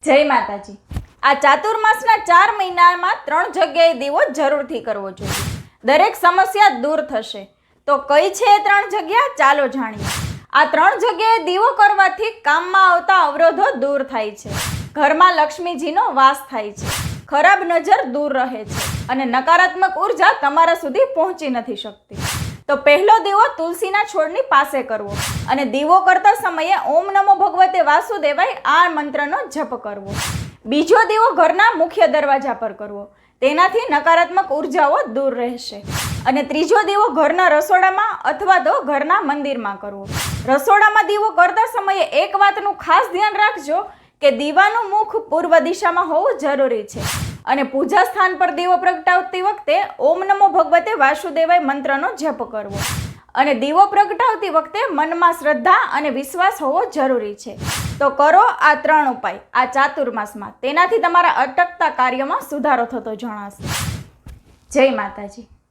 જય માતાજી। આ ચાતુર્માસના 4 મહિનામાં 3 જગ્યાએ દીવો જરૂરથી કરવો જોઈએ। દરેક સમસ્યા દૂર થશે। તો કઈ છે 3 જગ્યા? ચાલો જાણીએ। આ 3 જગ્યાએ દીવો કરવાથી કામમાં આવતા અવરોધો દૂર થાય છે, ઘરમાં લક્ષ્મીજીનો વાસ થાય છે, ખરાબ નજર દૂર રહે છે અને નકારાત્મક ઉર્જા તમારા સુધી પહોંચી નથી શકતી। તો પહેલો દીવો તુલસીના છોડની પાસે કરવો અને દીવો કરતા સમયે ઓમ નમો ભગવતે વાસુદેવાય આ મંત્રનો જપ કરવો। બીજો દીવો ઘરના મુખ્ય દરવાજા પર કરવો, તેનાથી નકારાત્મક ઉર્જાઓ દૂર રહેશે। અને ત્રીજો દીવો ઘરના રસોડામાં અથવા તો ઘરના મંદિરમાં કરવો। રસોડામાં દીવો કરતા સમયે એક વાતનું ખાસ ધ્યાન રાખજો કે દીવાનું મુખ પૂર્વ દિશામાં હોવું જરૂરી છે અને પૂજા સ્થાન પર દીવો પ્રગટાવતી વખતે ઓમ નમો ભગવતે વાસુદેવાય મંત્રનો જપ કરવો અને દીવો પ્રગટાવતી વખતે મનમાં શ્રદ્ધા અને વિશ્વાસ હોવો જરૂરી છે। તો કરો આ 3 ઉપાય આ ચાતુર્માસમાં, તેનાથી તમારા અટકતા કાર્યમાં સુધારો થતો જણાશે। જય માતાજી।